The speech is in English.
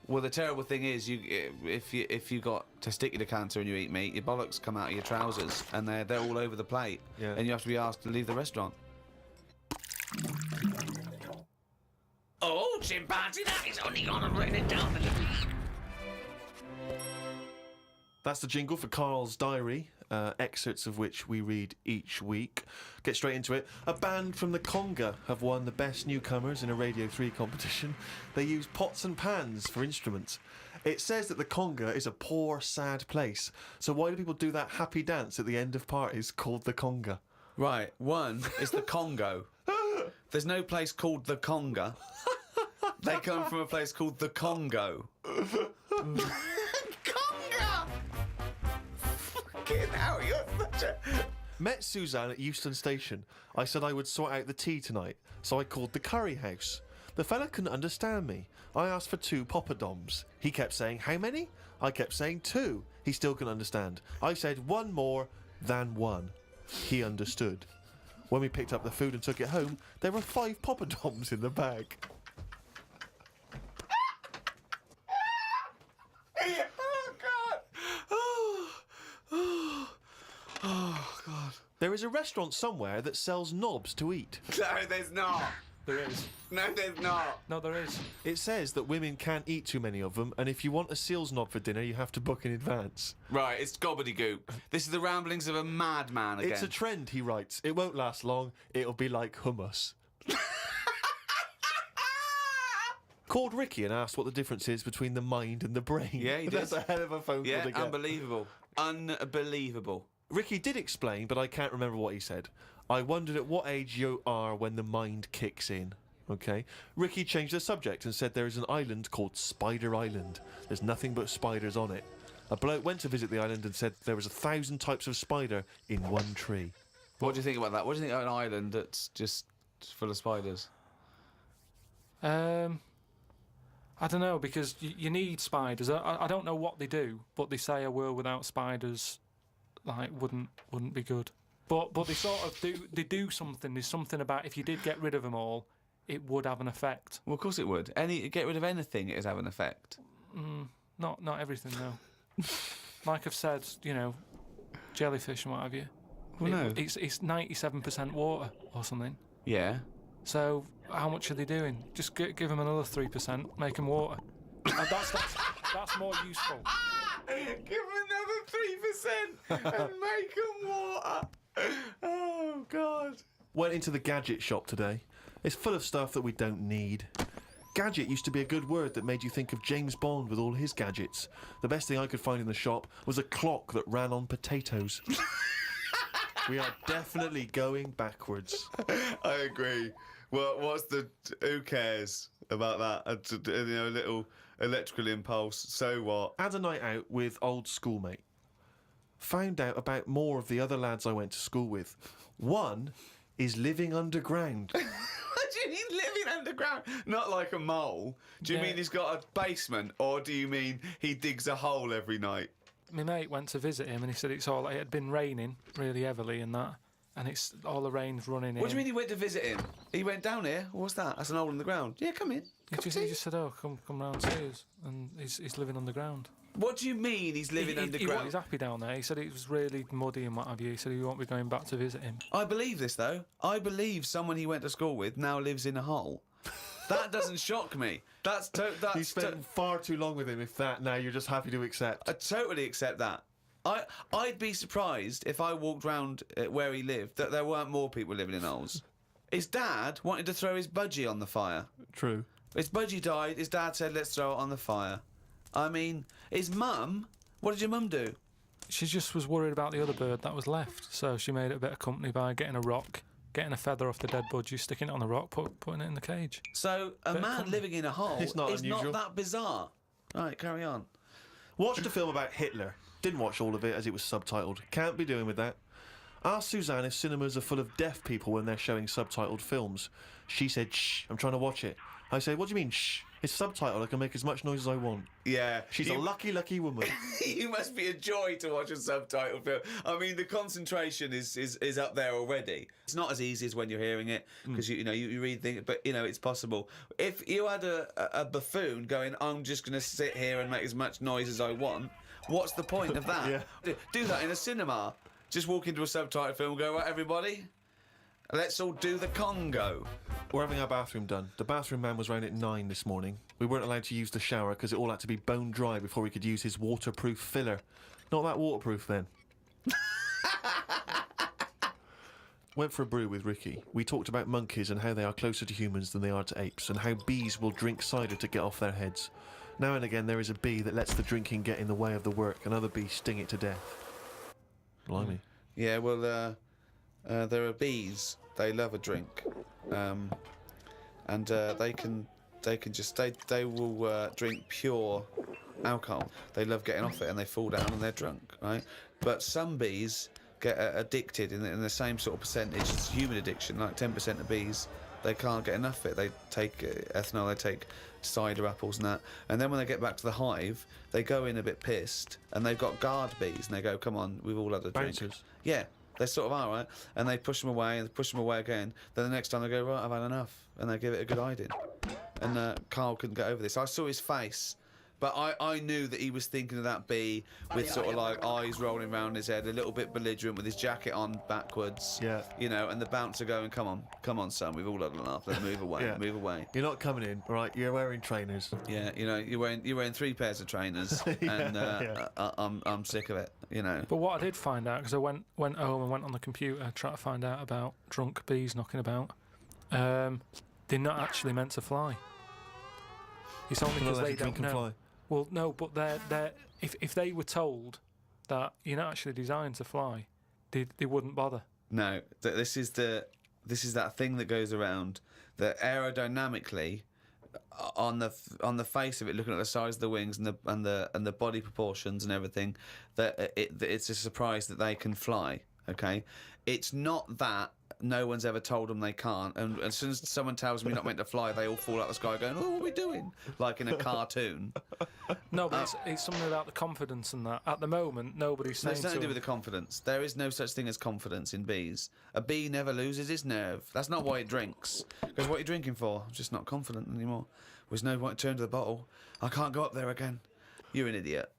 Well, the terrible thing is, if you got testicular cancer and you eat meat, your bollocks come out of your trousers and they're all over the plate, and you have to be asked to leave the restaurant. Oh, chimpanzee, that is only gonna bring it down a little. That's the jingle for Karl's diary, excerpts of which we read each week. Get straight into it. A band from the Conga have won the Best Newcomers in a Radio 3 competition. They use pots and pans for instruments. It says that the Conga is a poor, sad place. So why do people do that happy dance at the end of parties called the Conga? Right, one is the Congo. There's no place called the Conga. They come from a place called the Congo. Now you're such a... Met Suzanne at Euston Station. I said I would sort out the tea tonight, so I called the curry house. The fella couldn't understand me. I asked for 2 poppadoms. He kept saying, how many? I kept saying 2. He still couldn't understand. I said 1 more than 1. He understood. When we picked up the food and took it home, there were 5 poppadoms in the bag. Oh, God. There is a restaurant somewhere that sells knobs to eat. No, there's not. There is. No, there's not. No, there is. It says that women can't eat too many of them, and if you want a seal's knob for dinner, you have to book in advance. Right, it's gobbledygook. This is the ramblings of a madman again. It's a trend, he writes. It won't last long. It'll be like hummus. Called Ricky and asked what the difference is between the mind and the brain. Yeah, he did. That's a hell of a phone call to get. Unbelievable. Unbelievable. Ricky did explain, but I can't remember what he said. I wondered at what age you are when the mind kicks in. Okay. Ricky changed the subject and said there is an island called Spider Island. There's nothing but spiders on it. A bloke went to visit the island and said there was 1,000 types of spider in one tree. What do you think about that? What do you think of an island that's just full of spiders? I don't know, because you need spiders. I don't know what they do, but they say a world without spiders wouldn't be good. But they sort of do something. There's something about if you did get rid of them all, it would have an effect. Well, of course it would. Get rid of anything, it'd have an effect. Not everything though. Like I've said, jellyfish and what have you. Well, no. It's 97% water or something. Yeah. So how much are they doing? Just give them another 3%, make them water. And that's more useful. Give them another 3% and make them water. Oh, God. Went into the gadget shop today. It's full of stuff that we don't need. Gadget used to be a good word that made you think of James Bond with all his gadgets. The best thing I could find in the shop was a clock that ran on potatoes. We are definitely going backwards. I agree. Well, who cares about that? A little electrical impulse, so what? Had a night out with old schoolmate. Found out about more of the other lads I went to school with. One is living underground. What do you mean living underground? Not like a mole. Do you mean he's got a basement, or do you mean he digs a hole every night? My mate went to visit him and he said it had been raining really heavily and that, and it's all the rain's running in. What do you mean he went to visit him? He went down here? What's that? That's an hole in the ground. Yeah, come in. He just said, "Oh, come round to us," and he's living underground. What do you mean he's living underground? He's happy down there. He said it was really muddy and what have you. He said he won't be going back to visit him. I believe this though. I believe someone he went to school with now lives in a hole. That doesn't shock me. You spent far too long with him. If that now you're just happy to accept. I totally accept that. I'd be surprised if I walked round where he lived that there weren't more people living in holes. His dad wanted to throw his budgie on the fire. True. His budgie died. His dad said, "Let's throw it on the fire." I mean, his mum. What did your mum do? She just was worried about the other bird that was left, so she made it a bit of company by getting a rock, getting a feather off the dead budgie, sticking it on the rock, putting it in the cage. So a man living in a hole is not unusual. that bizarre. Right, carry on. Watched a film about Hitler. Didn't watch all of it as it was subtitled. Can't be doing with that. Asked Suzanne if cinemas are full of deaf people when they're showing subtitled films. She said, "Shh, I'm trying to watch it." I said, "What do you mean, shh?" It's subtitled. I can make as much noise as I want. Yeah. She's a lucky, lucky woman. You must be a joy to watch a subtitle film. I mean, the concentration is up there already. It's not as easy as when you're hearing it, because you read things, but it's possible. If you had a buffoon going, I'm just going to sit here and make as much noise as I want, what's the point of that? Yeah. Do that in a cinema. Just walk into a subtitle film and go, right, everybody, let's all do the Congo. We're having our bathroom done. The bathroom man was round at 9 this morning. We weren't allowed to use the shower because it all had to be bone dry before we could use his waterproof filler. Not that waterproof then. Went for a brew with Ricky. We talked about monkeys and how they are closer to humans than they are to apes, and how bees will drink cider to get off their heads. Now and again there is a bee that lets the drinking get in the way of the work, and other bees sting it to death. Blimey. Yeah, well, there are bees. They love a drink, and they will drink pure alcohol. They love getting off it, and they fall down and they're drunk, right? But some bees get addicted in the same sort of percentage. It's human addiction. Like 10% of bees, they can't get enough of it. They take ethanol, they take cider apples and that, and then when they get back to the hive, they go in a bit pissed, and they've got guard bees, and they go, "Come on, we've all had a drink." Bouncers. Yeah. They sort of are, right? And they push them away, and they push them away again. Then the next time they go, right, I've had enough. And they give it a good hiding. And Carl couldn't get over this. I saw his face, but I knew that he was thinking of that bee with sort of like eyes rolling around his head, a little bit belligerent with his jacket on backwards. Yeah. And the bouncer going, come on, son, we've all had enough. Let's move away, Yeah. move away. You're not coming in, right? You're wearing trainers. Yeah, you're wearing 3 pairs of trainers, and I'm sick of it, But what I did find out, because I went home and went on the computer trying to find out about drunk bees knocking about, they're not actually meant to fly. It's only because they don't know. Fly. Well, no, but they're if they were told that you're not actually designed to fly, they wouldn't bother. No, this is that thing that goes around that aerodynamically, on the face of it, looking at the size of the wings and the body proportions and everything, that it's a surprise that they can fly. Okay, it's not that no one's ever told them they can't, and as soon as someone tells me not meant to fly, they all fall out of the sky going, "Oh, what are we doing?" Like in a cartoon. No, but it's something about the confidence and that. At the moment, nobody's saying It's nothing to do with the confidence. There is no such thing as confidence in bees. A bee never loses its nerve. That's not why it drinks. Because what are you drinking for? I'm just not confident anymore. There's no point to turn to the bottle. I can't go up there again. You're an idiot.